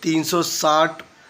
360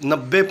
90